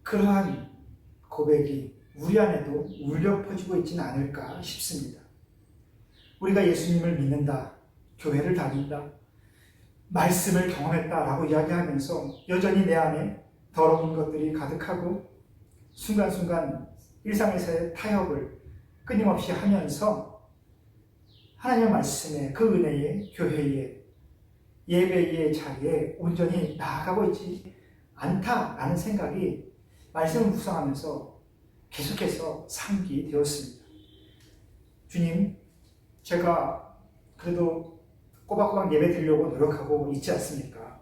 그러한 고백이 우리 안에도 울려 퍼지고 있지는 않을까 싶습니다. 우리가 예수님을 믿는다, 교회를 다닌다, 말씀을 경험했다라고 이야기하면서 여전히 내 안에 더러운 것들이 가득하고 순간순간 일상에서의 타협을 끊임없이 하면서 하나님의 말씀에, 그 은혜의 교회에, 예배의 자리에 온전히 나아가고 있지 않다라는 생각이 말씀을 묵상하면서 계속해서 상기되었습니다. 주님, 제가 그래도 꼬박꼬박 예배 드리려고 노력하고 있지 않습니까?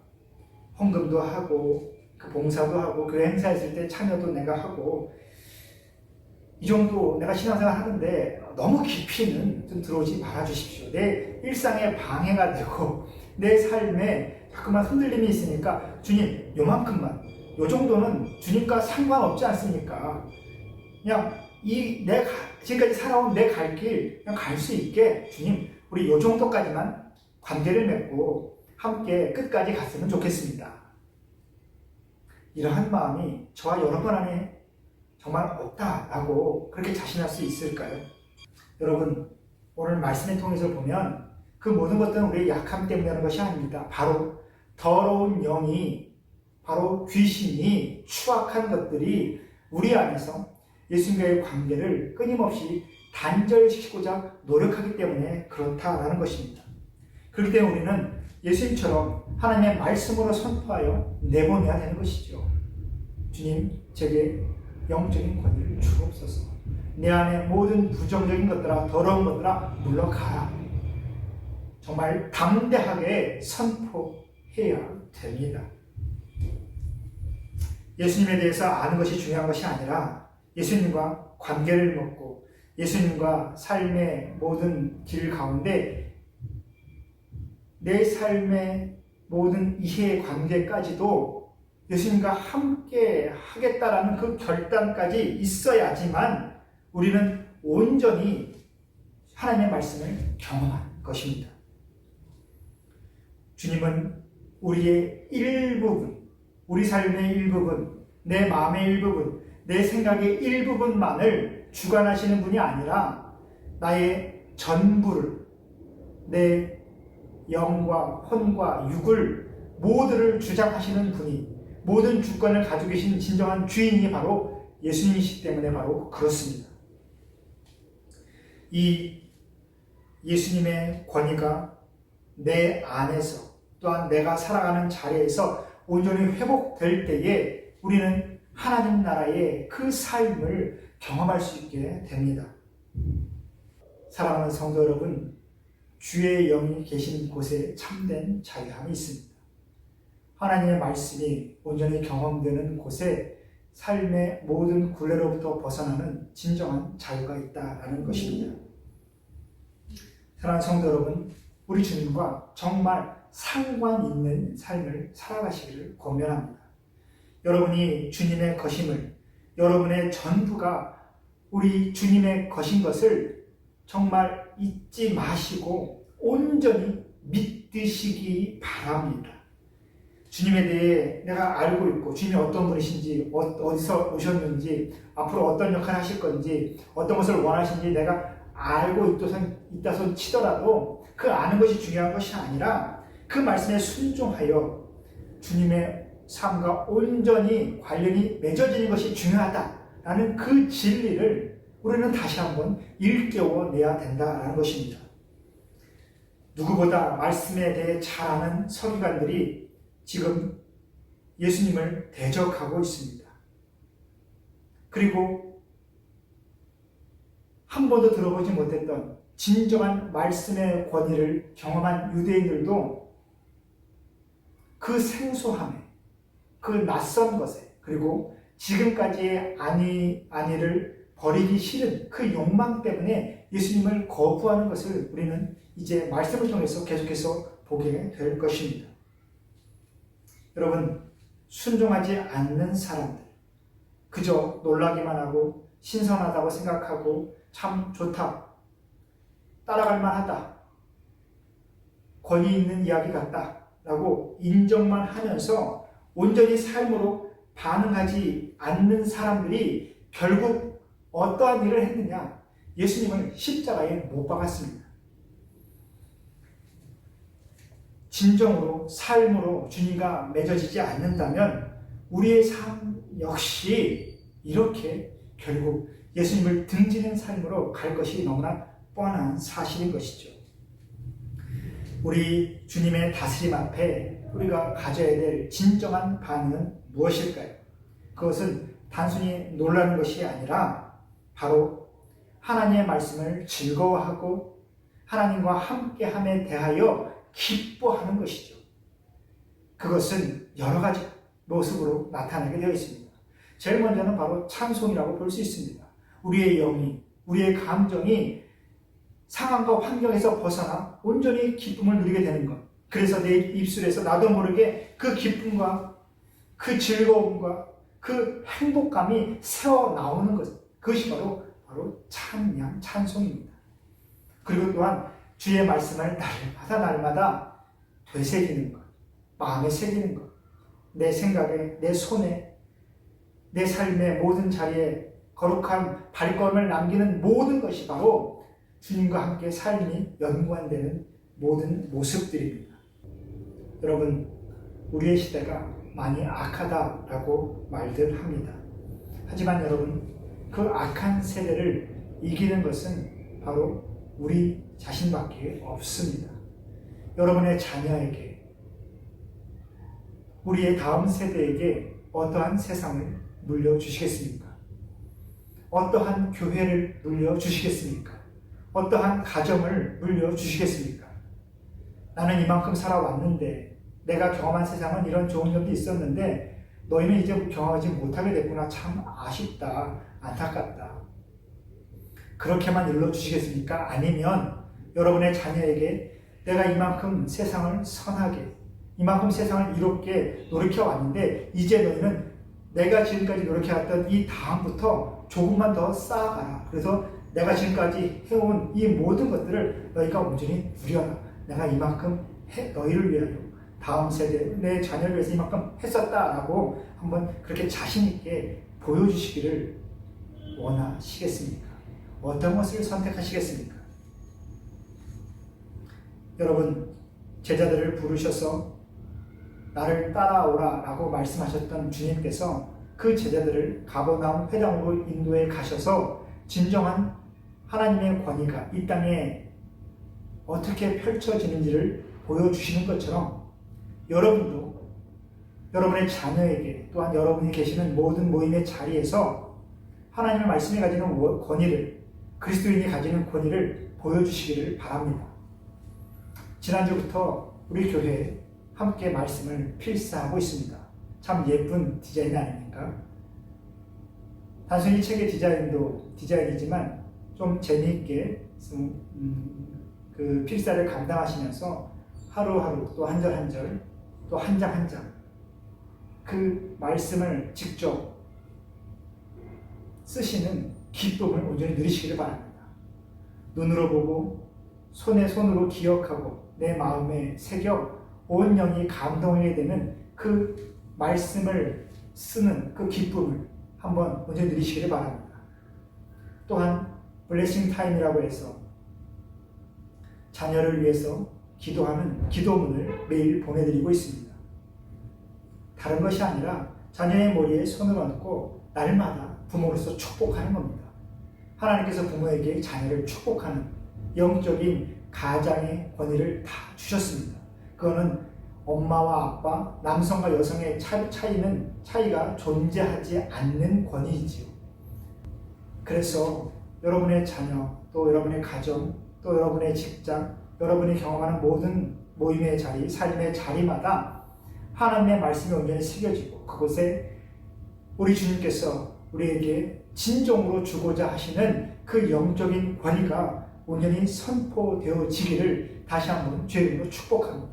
헌금도 하고 그 봉사도 하고 교회 행사 있을 때 참여도 내가 하고 이 정도 내가 신앙생활 하는데 너무 깊이는 좀 들어오지 말아주십시오. 내 일상에 방해가 되고 내 삶에 자꾸만 흔들림이 있으니까 주님 요만큼만, 요 정도는 주님과 상관없지 않습니까? 그냥 지금까지 살아온 내 갈 길 그냥 갈 수 있게 주님 우리 요 정도까지만 관계를 맺고 함께 끝까지 갔으면 좋겠습니다. 이러한 마음이 저와 여러분 안에 정말 없다라고 그렇게 자신할 수 있을까요? 여러분, 오늘 말씀을 통해서 보면 그 모든 것들은 우리의 약함 때문에 하는 것이 아닙니다. 바로 더러운 영이, 바로 귀신이, 추악한 것들이 우리 안에서 예수님과의 관계를 끊임없이 단절시키고자 노력하기 때문에 그렇다라는 것입니다. 그렇기 때문에 우리는 예수님처럼 하나님의 말씀으로 선포하여 내보내야 되는 것이죠. 주님, 제게 영적인 권위를 주옵소서. 내 안에 모든 부정적인 것들아, 더러운 것들아 물러가라. 정말 담대하게 선포해야 됩니다. 예수님에 대해서 아는 것이 중요한 것이 아니라 예수님과 관계를 맺고 예수님과 삶의 모든 길 가운데 내 삶의 모든 이해의 관계까지도 예수님과 함께 하겠다라는 그 결단까지 있어야지만 우리는 온전히 하나님의 말씀을 경험한 것입니다. 주님은 우리의 일부분, 우리 삶의 일부분, 내 마음의 일부분, 내 생각의 일부분만을 주관하시는 분이 아니라 나의 전부를, 내 영과 혼과 육을 모두를 주장하시는 분이, 모든 주권을 가지고 계신 진정한 주인이 바로 예수님이시기 때문에 바로 그렇습니다. 이 예수님의 권위가 내 안에서 또한 내가 살아가는 자리에서 온전히 회복될 때에 우리는 하나님 나라의 그 삶을 경험할 수 있게 됩니다. 사랑하는 성도 여러분, 주의 영이 계신 곳에 참된 자유함이 있습니다. 하나님의 말씀이 온전히 경험되는 곳에 삶의 모든 굴레로부터 벗어나는 진정한 자유가 있다는 것입니다. 사랑하는 성도 여러분, 우리 주님과 정말 상관 있는 삶을 살아가시기를 권면합니다. 여러분이 주님의 것임을, 여러분의 전부가 우리 주님의 것인 것을 정말 잊지 마시고 온전히 믿으시기 바랍니다. 주님에 대해 내가 알고 있고 주님이 어떤 분이신지, 어디서 오셨는지, 앞으로 어떤 역할을 하실 건지, 어떤 것을 원하시는지 내가 알고 있다손 치더라도 그 아는 것이 중요한 것이 아니라 그 말씀에 순종하여 주님의 삶과 온전히 관련이 맺어지는 것이 중요하다라는 그 진리를 우리는 다시 한번 일깨워내야 된다는 것입니다. 누구보다 말씀에 대해 잘 아는 서기관들이 지금 예수님을 대적하고 있습니다. 그리고 한 번도 들어보지 못했던 진정한 말씀의 권위를 경험한 유대인들도 그 생소함에, 그 낯선 것에, 그리고 지금까지의 안위를 버리기 싫은 그 욕망 때문에 예수님을 거부하는 것을 우리는 이제 말씀을 통해서 계속해서 보게 될 것입니다. 여러분, 순종하지 않는 사람들, 그저 놀라기만 하고 신선하다고 생각하고 참 좋다, 따라갈 만하다, 권위 있는 이야기 같다 라고 인정만 하면서 온전히 삶으로 반응하지 않는 사람들이 결국 어떠한 일을 했느냐? 예수님을 십자가에 못 박았습니다. 진정으로 삶으로 주님과 맺어지지 않는다면 우리의 삶 역시 이렇게 결국 예수님을 등지는 삶으로 갈 것이 너무나 뻔한 사실인 것이죠. 우리 주님의 다스림 앞에 우리가 가져야 될 진정한 반응은 무엇일까요? 그것은 단순히 놀라는 것이 아니라 바로 하나님의 말씀을 즐거워하고 하나님과 함께함에 대하여 기뻐하는 것이죠. 그것은 여러 가지 모습으로 나타나게 되어 있습니다. 제일 먼저는 바로 찬송이라고 볼 수 있습니다. 우리의 영이, 우리의 감정이 상황과 환경에서 벗어나 온전히 기쁨을 누리게 되는 것. 그래서 내 입술에서 나도 모르게 그 기쁨과 그 즐거움과 그 행복감이 새어 나오는 것. 그것이 바로 찬양, 찬송입니다. 그리고 또한 주의 말씀을 날마다 되새기는 것, 마음에 새기는 것, 내 생각에, 내 손에, 내 삶의 모든 자리에 거룩한 발걸음을 남기는 모든 것이 바로 주님과 함께 삶이 연관되는 모든 모습들입니다. 여러분, 우리의 시대가 많이 악하다라고 말들 합니다. 하지만 여러분, 그 악한 세대를 이기는 것은 바로 우리 자신밖에 없습니다. 여러분의 자녀에게, 우리의 다음 세대에게 어떠한 세상을 물려주시겠습니까? 어떠한 교회를 물려주시겠습니까? 어떠한 가정을 물려주시겠습니까? 나는 이만큼 살아왔는데 내가 경험한 세상은 이런 좋은 점도 있었는데 너희는 이제 경험하지 못하게 됐구나. 참 아쉽다, 안타깝다. 그렇게만 일러주시겠습니까? 아니면 여러분의 자녀에게 내가 이만큼 세상을 선하게, 이만큼 세상을 이롭게 노력해왔는데 이제 너희는 내가 지금까지 노력해왔던 이 다음부터 조금만 더 쌓아가라. 그래서 내가 지금까지 해온 이 모든 것들을 너희가 온전히 누려라. 내가 이만큼 너희를 위하여, 다음 세대, 내 자녀를 위해서 이만큼 했었다라고 한번 그렇게 자신 있게 보여주시기를 원하시겠습니까? 어떤 것을 선택하시겠습니까? 여러분, 제자들을 부르셔서 나를 따라오라 라고 말씀하셨던 주님께서 그 제자들을 가버나움 회당으로 인도해 가셔서 진정한 하나님의 권위가 이 땅에 어떻게 펼쳐지는지를 보여주시는 것처럼 여러분도 여러분의 자녀에게, 또한 여러분이 계시는 모든 모임의 자리에서 하나님의 말씀이 가지는 권위를, 그리스도인이 가지는 권위를 보여주시기를 바랍니다. 지난주부터 우리 교회에 함께 말씀을 필사하고 있습니다. 참 예쁜 디자인 아닙니까? 단순히 책의 디자인도 디자인이지만 좀 재미있게 그 필사를 감당하시면서 하루하루 또 한 절 한 절 또 한 장 한 장 그 말씀을 직접 쓰시는 기쁨을 온전히 누리시기를 바랍니다. 눈으로 보고 손으로 기억하고 내 마음에 새겨 온 영이 감동하게 되는 그 말씀을 쓰는 그 기쁨을 한번 온전히 누리시기를 바랍니다. 또한 블레싱 타임이라고 해서 자녀를 위해서 기도하는 기도문을 매일 보내드리고 있습니다. 다른 것이 아니라 자녀의 머리에 손을 얹고 날마다 부모로서 축복하는 겁니다. 하나님께서 부모에게 자녀를 축복하는 영적인 가장의 권위를 다 주셨습니다. 그거는 엄마와 아빠, 남성과 여성의 차이가 존재하지 않는 권위이지요. 그래서 여러분의 자녀, 또 여러분의 가정, 또 여러분의 직장, 여러분이 경험하는 모든 모임의 자리, 삶의 자리마다 하나님의 말씀이 온전히 새겨지고 그곳에 우리 주님께서 우리에게 진정으로 주고자 하시는 그 영적인 권위가 온전히 선포되어지기를 다시 한번 주의 이름으로 축복합니다.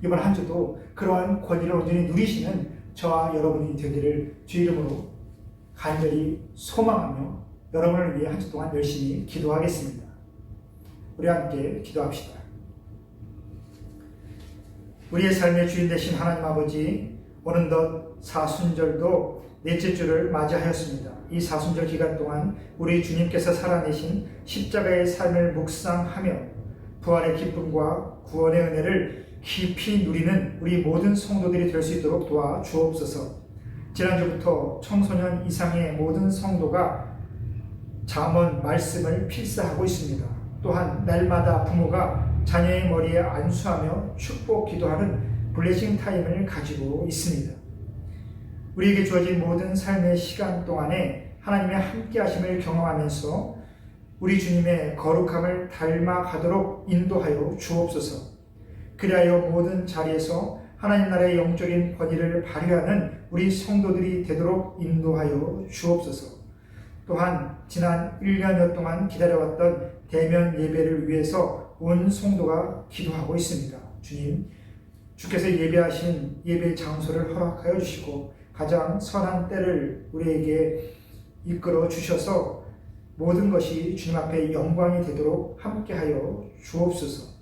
이번 한 주도 그러한 권위를 온전히 누리시는 저와 여러분이 되기를 주의 이름으로 간절히 소망하며 여러분을 위해 한 주 동안 열심히 기도하겠습니다. 우리 함께 기도합시다. 우리의 삶의 주인 되신 하나님 아버지, 어느덧 사순절도 넷째 주를 맞이하였습니다. 이 사순절 기간 동안 우리 주님께서 살아내신 십자가의 삶을 묵상하며 부활의 기쁨과 구원의 은혜를 깊이 누리는 우리 모든 성도들이 될 수 있도록 도와 주옵소서. 지난주부터 청소년 이상의 모든 성도가 잠언 말씀을 필사하고 있습니다. 또한 날마다 부모가 자녀의 머리에 안수하며 축복 기도하는 블레싱 타임을 가지고 있습니다. 우리에게 주어진 모든 삶의 시간 동안에 하나님의 함께 하심을 경험하면서 우리 주님의 거룩함을 닮아가도록 인도하여 주옵소서. 그리하여 모든 자리에서 하나님 나라의 영적인 권위를 발휘하는 우리 성도들이 되도록 인도하여 주옵소서. 또한 지난 1년여 동안 기다려왔던 대면 예배를 위해서 온 성도가 기도하고 있습니다. 주님, 주께서 예배하신 예배 장소를 허락하여 주시고 가장 선한 때를 우리에게 이끌어 주셔서 모든 것이 주님 앞에 영광이 되도록 함께하여 주옵소서.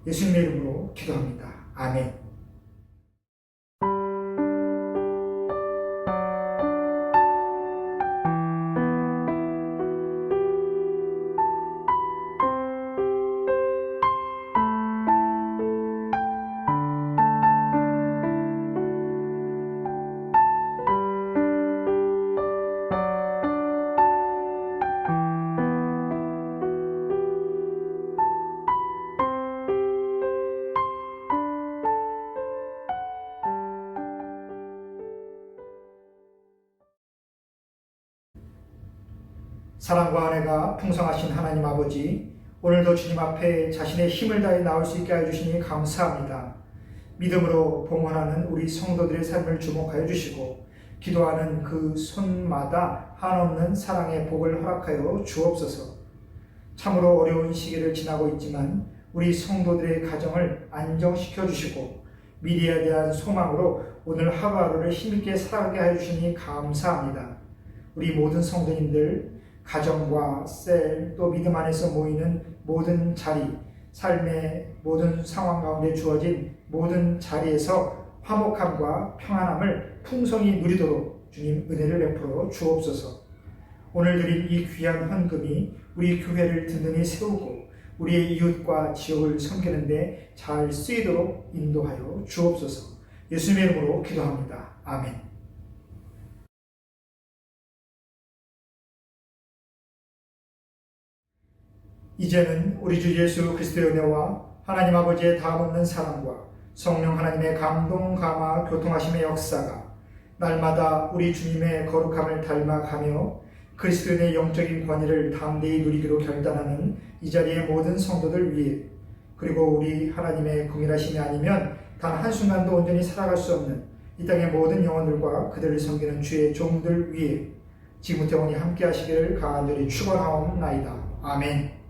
예수님의 이름으로 기도합니다. 아멘. 사랑과 은혜가 풍성하신 하나님 아버지, 오늘도 주님 앞에 자신의 힘을 다해 나올 수 있게 해주시니 감사합니다. 믿음으로 봉헌하는 우리 성도들의 삶을 주목하여 주시고 기도하는 그 손마다 한없는 사랑의 복을 허락하여 주옵소서. 참으로 어려운 시기를 지나고 있지만 우리 성도들의 가정을 안정시켜 주시고 미래에 대한 소망으로 오늘 하루하루를 힘있게 살아가게 해주시니 감사합니다. 우리 모든 성도님들 가정과 셀, 또 믿음 안에서 모이는 모든 자리, 삶의 모든 상황 가운데 주어진 모든 자리에서 화목함과 평안함을 풍성히 누리도록 주님 은혜를 베풀어 주옵소서. 오늘 드린 이 귀한 헌금이 우리 교회를 든든히 세우고 우리의 이웃과 지역을 섬기는 데 잘 쓰이도록 인도하여 주옵소서. 예수님의 이름으로 기도합니다. 아멘. 이제는 우리 주 예수 그리스도의 은혜와 하나님 아버지의 다함없는 사랑과 성령 하나님의 감동, 감화, 교통하심의 역사가 날마다 우리 주님의 거룩함을 닮아가며 그리스도인의 영적인 권위를 담대히 누리기로 결단하는 이 자리의 모든 성도들 위해, 그리고 우리 하나님의 긍휼하심이 아니면 단 한순간도 온전히 살아갈 수 없는 이 땅의 모든 영혼들과 그들을 섬기는 주의 종들 위해 지금부터 영원히 함께 하시기를 간절히 축원하옵나이다. 아멘.